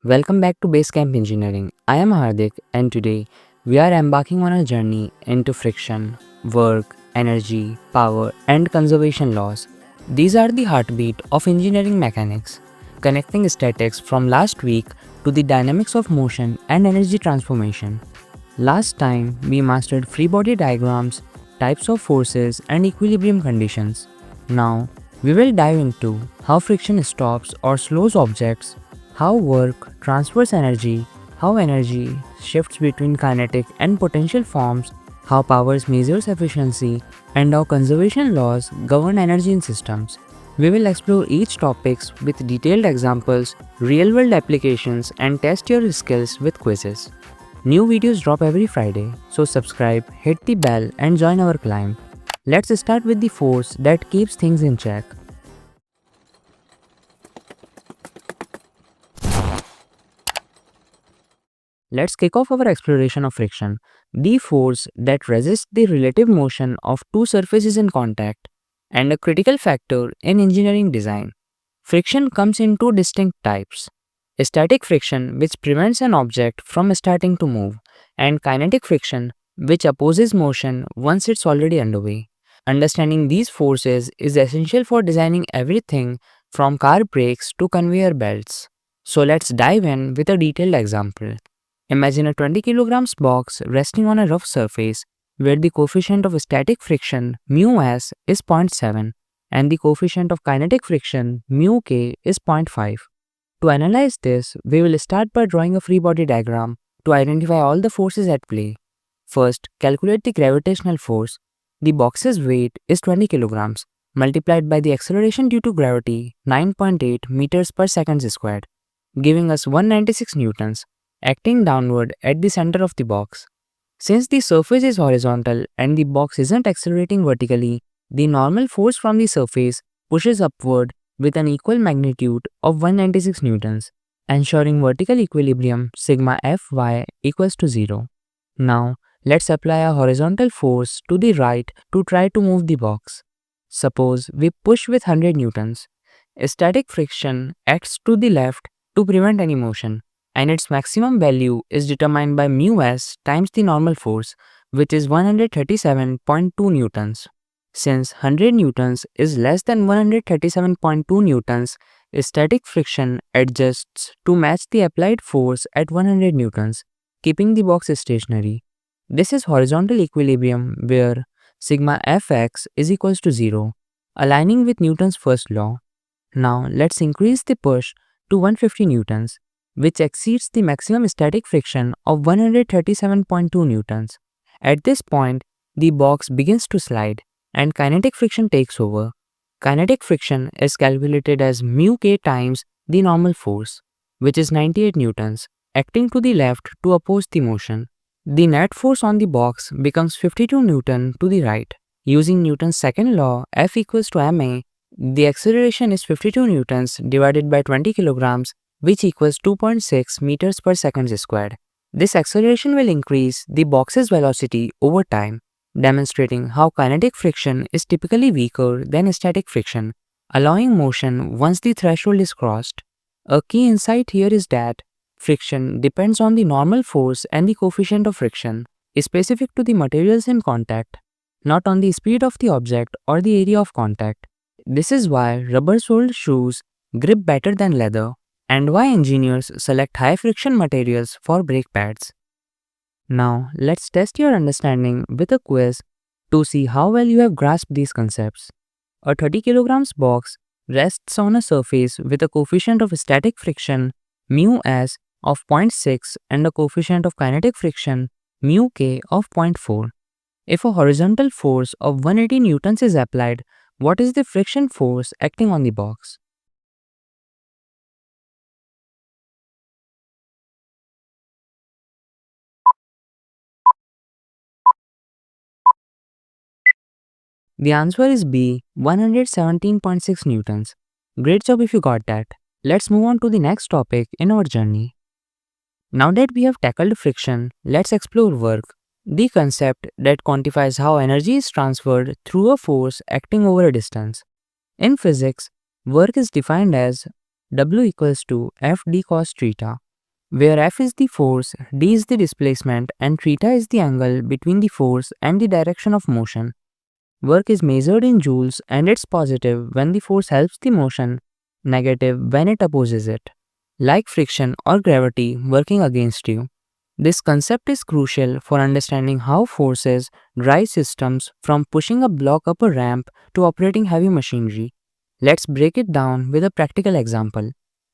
Welcome back to Basecamp Engineering. I am Hardik, and today we are embarking on a journey into friction, work, energy, power, and conservation laws. These are the heartbeat of engineering mechanics, connecting statics from last week to the dynamics of motion and energy transformation. Last time we mastered free body diagrams, types of forces, and equilibrium conditions. Now we will dive into how friction stops or slows objects, how work transfers energy, how energy shifts between kinetic and potential forms, how power measures efficiency, and how conservation laws govern energy in systems. We will explore each topics with detailed examples, real-world applications, and test your skills with quizzes. New videos drop every Friday, so subscribe, hit the bell, and join our climb. Let's start with the force that keeps things in check. Let's kick off our exploration of friction, the force that resists the relative motion of two surfaces in contact, and a critical factor in engineering design. Friction comes in two distinct types: static friction, which prevents an object from starting to move, and kinetic friction, which opposes motion once it's already underway. Understanding these forces is essential for designing everything from car brakes to conveyor belts. So let's dive in with a detailed example. Imagine a 20 kilograms box resting on a rough surface where the coefficient of static friction μs is zero point 0.7 and the coefficient of kinetic friction μk is 0.5. To analyze this, we will start by drawing a free body diagram to identify all the forces at play. First, calculate the gravitational force. The box's weight is 20 kilograms multiplied by the acceleration due to gravity 9.8 meters per second squared, giving us 196 newtons, acting downward at the center of the box. Since the surface is horizontal and the box isn't accelerating vertically, the normal force from the surface pushes upward with an equal magnitude of 196 newtons, ensuring vertical equilibrium sigma Fy equals to 0. Now, let's apply a horizontal force to the right to try to move the box. Suppose we push with 100 newtons. Static friction acts to the left to prevent any motion, and its maximum value is determined by μs times the normal force, which is 137.2 newtons. Since 100 newtons is less than 137.2 newtons, static friction adjusts to match the applied force at 100 newtons, keeping the box stationary. This is horizontal equilibrium where sigma Fx is equals to 0, aligning with Newton's first law. Now let's increase the push to 150 newtons, which exceeds the maximum static friction of 137.2 newtons. At this point, the box begins to slide and kinetic friction takes over. Kinetic friction is calculated as μk times the normal force, which is 98 newtons, acting to the left to oppose the motion. The net force on the box becomes 52 newton to the right. Using Newton's second law, F equals to ma, the acceleration is 52 newtons divided by 20 kilograms, which equals 2.6 meters per second squared. This acceleration will increase the box's velocity over time, demonstrating how kinetic friction is typically weaker than static friction, allowing motion once the threshold is crossed. A key insight here is that friction depends on the normal force and the coefficient of friction, specific to the materials in contact, not on the speed of the object or the area of contact. This is why rubber-soled shoes grip better than leather, and why engineers select high friction materials for brake pads. Now, let's test your understanding with a quiz to see how well you have grasped these concepts. A 30 kilograms box rests on a surface with a coefficient of static friction μs of 0.6 and a coefficient of kinetic friction μk of 0.4. If a horizontal force of 180 newtons is applied, what is the friction force acting on the box? The answer is B, 117.6 newtons. Great job if you got that. Let's move on to the next topic in our journey. Now that we have tackled friction, let's explore work, the concept that quantifies how energy is transferred through a force acting over a distance. In physics, work is defined as W equals to F d cos theta, where F is the force, d is the displacement, and theta is the angle between the force and the direction of motion. Work is measured in joules and it's positive when the force helps the motion, negative when it opposes it, like friction or gravity working against you. This concept is crucial for understanding how forces drive systems from pushing a block up a ramp to operating heavy machinery. Let's break it down with a practical example.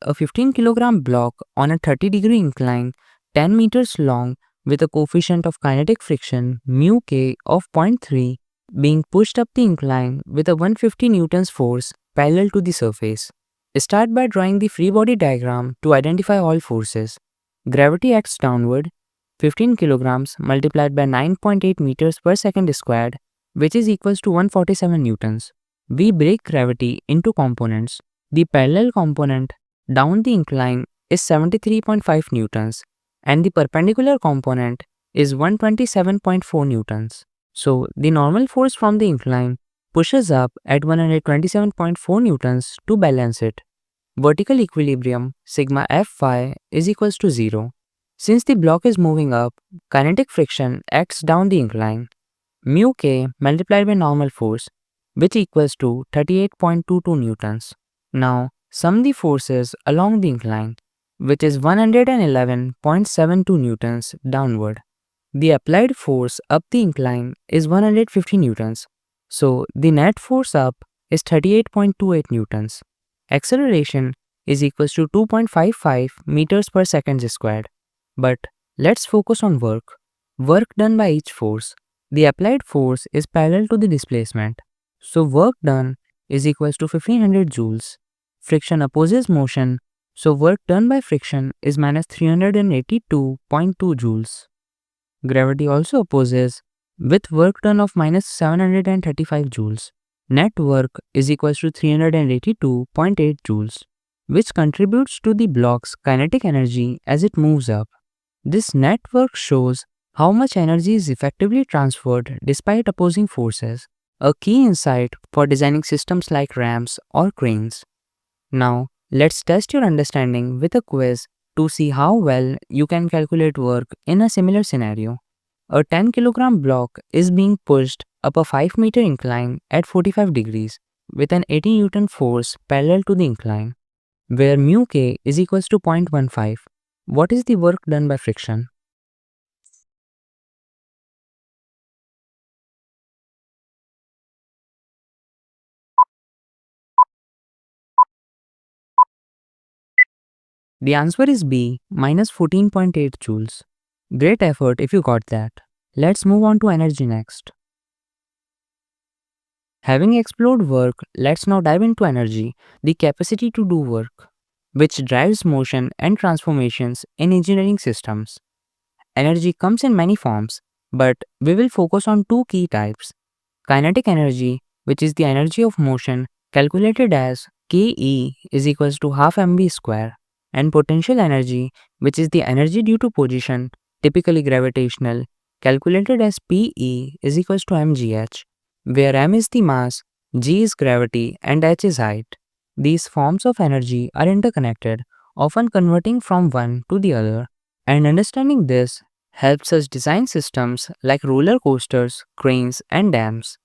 A 15 kilogram block on a 30-degree incline, 10 meters long, with a coefficient of kinetic friction mu k of zero point 0.3 being pushed up the incline with a 150 newtons force parallel to the surface. Start by drawing the free body diagram to identify all forces. Gravity acts downward, 15 kilograms multiplied by 9.8 meters per second squared, which is equals to 147 newtons. We break gravity into components. The parallel component down the incline is 73.5 newtons and the perpendicular component is 127.4 newtons. So the normal force from the incline pushes up at 127.4 newtons to balance it. Vertical equilibrium sigma F phi is equals to 0. Since the block is moving up, kinetic friction acts down the incline. Mu k multiplied by normal force, which equals to 38.22 newtons. Now sum the forces along the incline, which is 111.72 newtons downward. The applied force up the incline is 150 newtons. So the net force up is 38.28 newtons. Acceleration is equals to 2.55 meters per second squared. But let's focus on work. Work done by each force. The applied force is parallel to the displacement. So work done is equals to 1500 joules. Friction opposes motion. So work done by friction is minus 382.2 joules. Gravity also opposes with work done of minus 735 joules. Net work is equals to 382.8 joules, which contributes to the block's kinetic energy as it moves up. This net work shows how much energy is effectively transferred despite opposing forces, a key insight for designing systems like ramps or cranes. Now, let's test your understanding with a quiz to see how well you can calculate work in a similar scenario. A 10 kilogram block is being pushed up a 5 meter incline at 45 degrees with an 80 Newton force parallel to the incline, where mu k is equals to 0.15. What is the work done by friction? The answer is B, minus 14.8 joules. Great effort if you got that. Let's move on to energy next. Having explored work, let's now dive into energy, the capacity to do work, which drives motion and transformations in engineering systems. Energy comes in many forms, but we will focus on two key types. Kinetic energy, which is the energy of motion calculated as Ke is equals to half mv square, and potential energy, which is the energy due to position, typically gravitational, calculated as Pe is equals to mgh, where m is the mass, g is gravity, and h is height. These forms of energy are interconnected, often converting from one to the other, and understanding this helps us design systems like roller coasters, cranes, and dams.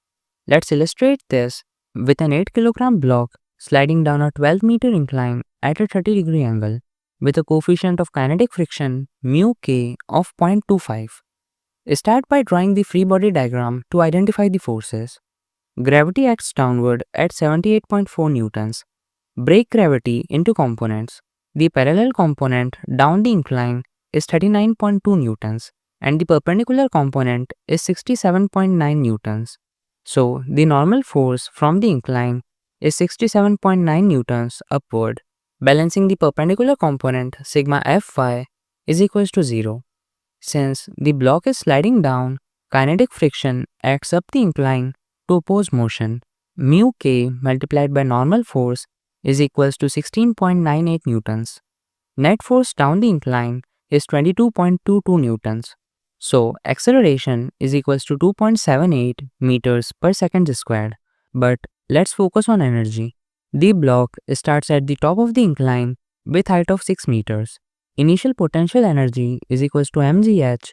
Let's illustrate this with an 8 kilogram block sliding down a 12 meter incline at a 30-degree angle with a coefficient of kinetic friction mu k of 0.25. Start by drawing the free body diagram to identify the forces. Gravity acts downward at 78.4 newtons. Break gravity into components. The parallel component down the incline is 39.2 newtons and the perpendicular component is 67.9 newtons. So the normal force from the incline is 67.9 newtons upward, balancing the perpendicular component sigma F phi is equals to 0. Since the block is sliding down, kinetic friction acts up the incline to oppose motion. Mu k multiplied by normal force is equals to 16.98 newtons. Net force down the incline is 22.22 newtons. So acceleration is equals to 2.78 meters per second squared. But let's focus on energy. The block starts at the top of the incline with height of 6 meters. initial potential energy is equals to mgh,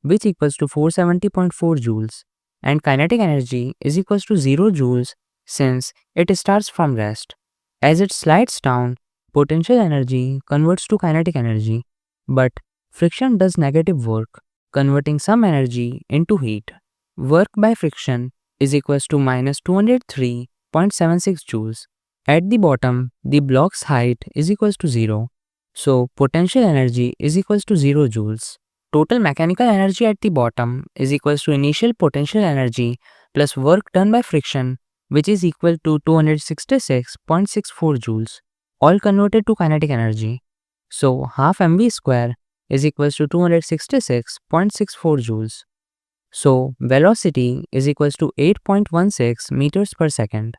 which equals to 470.4 joules, and kinetic energy is equals to 0 joules since it starts from rest. As it slides down, potential energy converts to kinetic energy, but friction does negative work, converting some energy into heat. Work by friction is equals to minus 203.76 joules. At the bottom, the block's height is equals to 0, so potential energy is equals to 0 joules. Total mechanical energy at the bottom is equals to initial potential energy plus work done by friction, which is equal to 266.64 joules, all converted to kinetic energy. So half mv square is equals to 266.64 joules. So velocity is equals to 8.16 meters per second.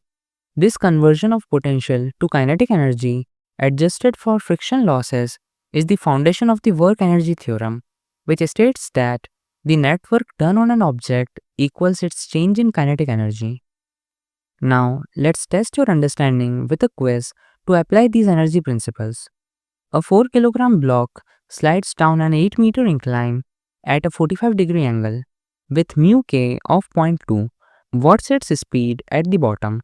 This conversion of potential to kinetic energy adjusted for friction losses is the foundation of the work energy theorem, which states that the net work done on an object equals its change in kinetic energy. Now, let's test your understanding with a quiz to apply these energy principles. A 4 kilogram block slides down an 8 meter incline at a 45-degree angle with mu k of 0.2. What's its speed at the bottom?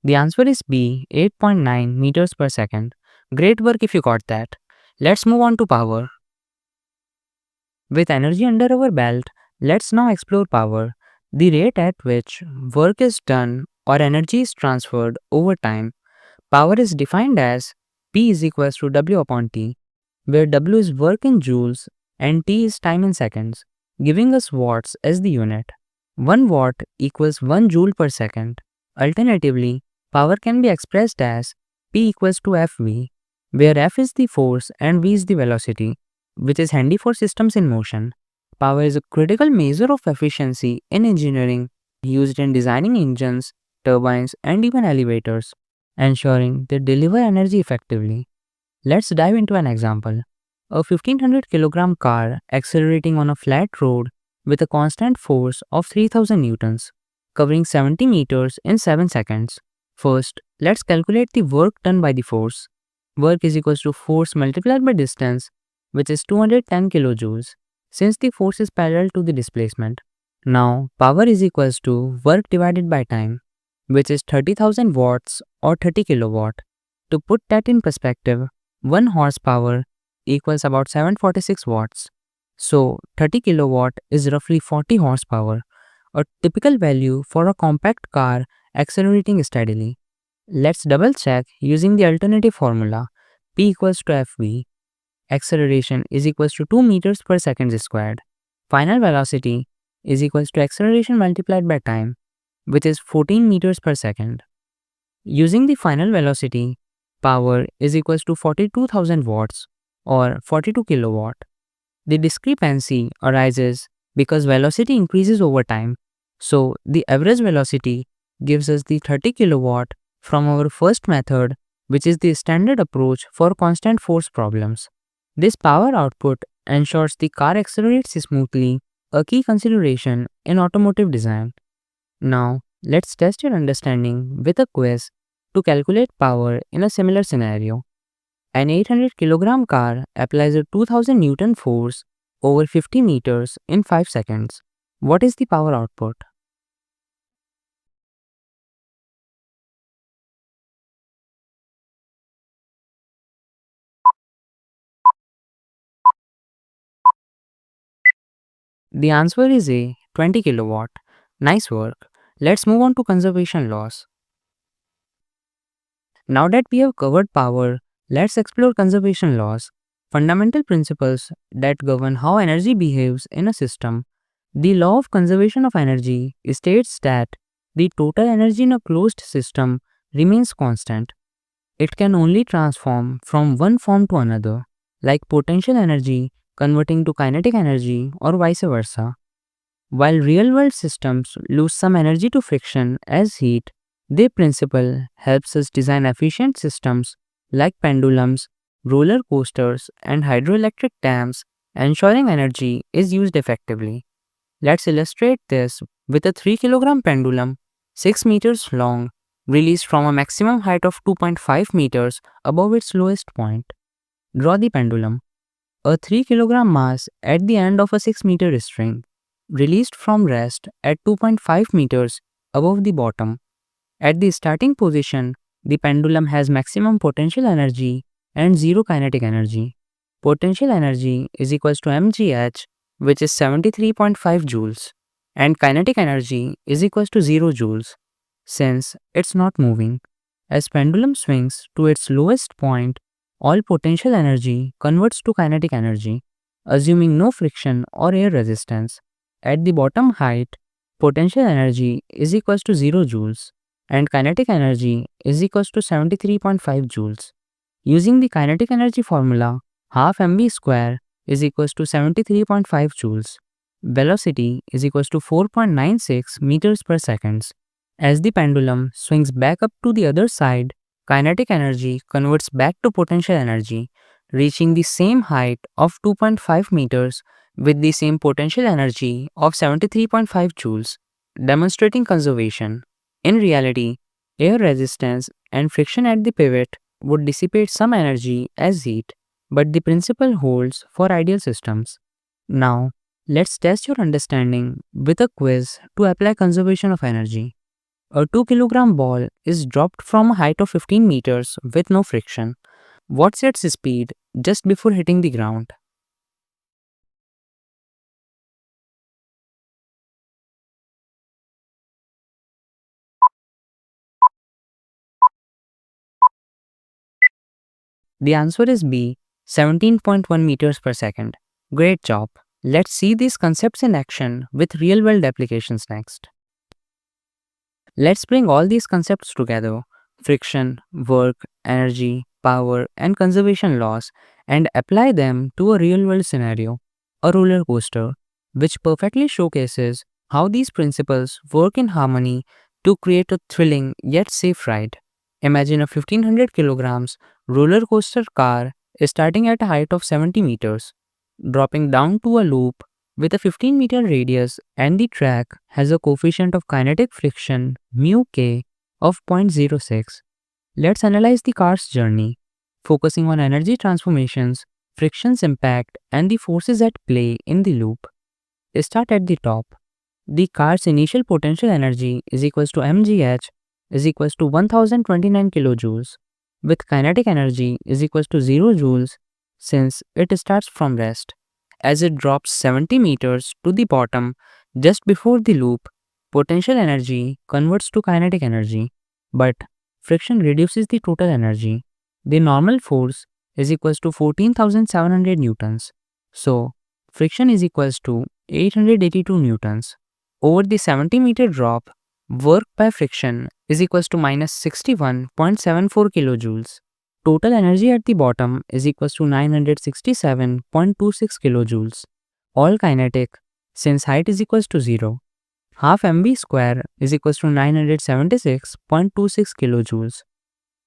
The answer is B, 8.9 meters per second. Great work if you got that. Let's move on to power. With energy under our belt, let's now explore power, the rate at which work is done or energy is transferred over time. Power is defined as P is equals to W upon T, where W is work in joules and T is time in seconds, giving us watts as the unit. 1 watt equals 1 joule per second. Alternatively, power can be expressed as P equals to Fv, where F is the force and V is the velocity, which is handy for systems in motion. Power is a critical measure of efficiency in engineering, used in designing engines, turbines, and even elevators, ensuring they deliver energy effectively. Let's dive into an example. A 1500 kilogram car accelerating on a flat road with a constant force of 3000 newtons, covering 70 meters in 7 seconds. First, let's calculate the work done by the force. Work is equals to force multiplied by distance, which is 210 kilojoules, since the force is parallel to the displacement. Now, power is equals to work divided by time, which is 30,000 watts or 30 kilowatt. To put that in perspective, 1 horsepower equals about 746 watts. So, 30 kilowatt is roughly 40 horsepower, a typical value for a compact car accelerating steadily. Let's double check using the alternative formula P equals to Fv. Acceleration is equals to 2 meters per second squared. Final velocity is equals to acceleration multiplied by time, which is 14 meters per second. Using the final velocity, power is equals to 42,000 watts or 42 kilowatt. The discrepancy arises because velocity increases over time, so the average velocity gives us the 30 kilowatt from our first method, which is the standard approach for constant force problems. This power output ensures the car accelerates smoothly, a key consideration in automotive design. Now, let's test your understanding with a quiz to calculate power in a similar scenario. An 800 kilogram car applies a 2000 Newton force over 50 meters in 5 seconds. What is the power output? The answer is A, 20 kilowatt. Nice work. Let's move on to conservation laws. Now that we have covered power, let's explore conservation laws, fundamental principles that govern how energy behaves in a system. The law of conservation of energy states that the total energy in a closed system remains constant. It can only transform from one form to another, like potential energy converting to kinetic energy or vice versa. While real-world systems lose some energy to friction as heat, their principle helps us design efficient systems like pendulums, roller coasters, and hydroelectric dams ensuring energy is used effectively. Let's illustrate this with a 3 kilogram pendulum, 6 meters long, released from a maximum height of 2.5 meters above its lowest point. Draw the pendulum. A 3 kilogram mass at the end of a 6-meter string, released from rest at 2.5 meters above the bottom. At the starting position, the pendulum has maximum potential energy and zero kinetic energy. Potential energy is equals to mgh, which is 73.5 joules, and kinetic energy is equals to 0 joules, since it's not moving. As pendulum swings to its lowest point, all potential energy converts to kinetic energy, assuming no friction or air resistance. At the bottom height, potential energy is equals to 0 joules and kinetic energy is equals to 73.5 joules. Using the kinetic energy formula, half mv square is equals to 73.5 joules. Velocity is equals to 4.96 meters per second. As the pendulum swings back up to the other side, kinetic energy converts back to potential energy, reaching the same height of 2.5 meters with the same potential energy of 73.5 joules, demonstrating conservation. In reality, air resistance and friction at the pivot would dissipate some energy as heat, but the principle holds for ideal systems. Now, let's test your understanding with a quiz to apply conservation of energy. A 2 kilogram ball is dropped from a height of 15 meters with no friction. What's its speed just before hitting the ground? The answer is B, 17.1 meters per second. Great job. Let's see these concepts in action with real-world applications next. Let's bring all these concepts together: friction, work, energy, power, and conservation laws, and apply them to a real world scenario, a roller coaster, which perfectly showcases how these principles work in harmony to create a thrilling yet safe ride. Imagine a 1500 kilograms roller coaster car starting at a height of 70 meters, dropping down to a loop with a 15-meter radius, and the track has a coefficient of kinetic friction mu k of 0.06. Let's analyze the car's journey, focusing on energy transformations, friction's impact, and the forces at play in the loop. Start at the top. The car's initial potential energy is equals to mgh is equals to 1029 kilojoules, with kinetic energy is equals to 0 joules since it starts from rest. As it drops 70 meters to the bottom just before the loop, potential energy converts to kinetic energy, but friction reduces the total energy. The normal force is equals to 14,700 newtons. So, friction is equals to 882 newtons. Over the 70-meter drop, work by friction is equals to minus 61.74 kilojoules. Total energy at the bottom is equals to 967.26 kilojoules. All kinetic, since height is equals to 0. Half mv square is equals to 976.26 kilojoules.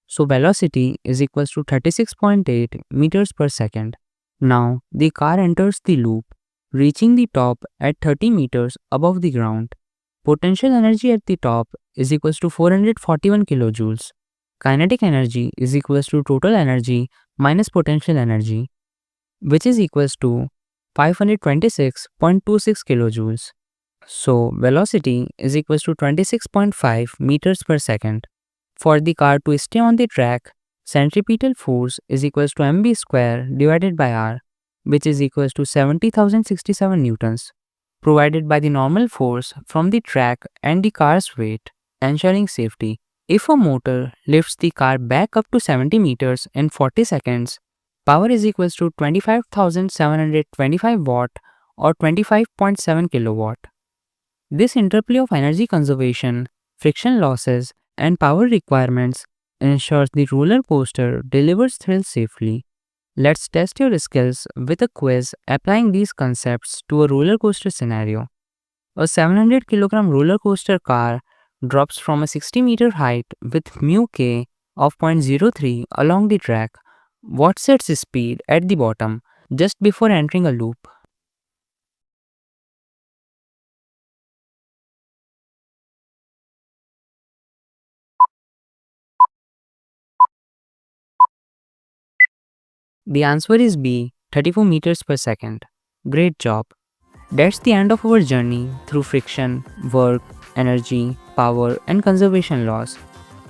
So velocity is equals to 36.8 meters per second. Now the car enters the loop, reaching the top at 30 meters above the ground. Potential energy at the top is equals to 441 kilojoules. Kinetic energy is equals to total energy minus potential energy, which is equals to 526.26 kilojoules. So velocity is equals to 26.5 meters per second. For the car to stay on the track, centripetal force is equals to mv square divided by r, which is equals to 70,067 newtons, provided by the normal force from the track and the car's weight, ensuring safety. If a motor lifts the car back up to 70 meters in 40 seconds, power is equals to 25,725 watt or 25.7 kilowatt. This interplay of energy conservation, friction losses, and power requirements ensures the roller coaster delivers thrill safely. Let's test your skills with a quiz applying these concepts to a roller coaster scenario. A 700 kilogram roller coaster car drops from a 60-meter height with mu k of 0.03 along the track. What's its speed at the bottom? just before entering a loop. The answer is B, 34 meters per second. Great job. That's the end of our journey through friction, work, energy, power, and conservation laws.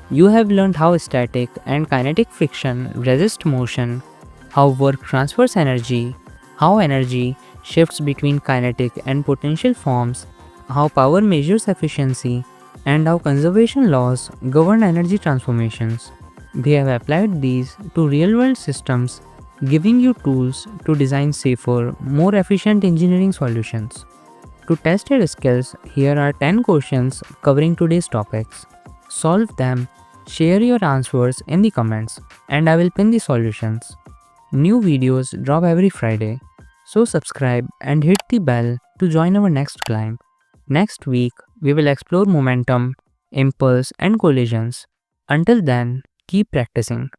You have learned how static and kinetic friction resist motion, how work transfers energy, how energy shifts between kinetic and potential forms, how power measures efficiency, and how conservation laws govern energy transformations. We have applied these to real world systems, giving you tools to design safer, more efficient engineering solutions. To test your skills, here are 10 questions covering today's topics. Solve them, share your answers in the comments, and I will pin the solutions. New videos drop every Friday, so subscribe and hit the bell to join our next climb. Next week, we will explore momentum, impulse, and collisions. Until then, keep practicing.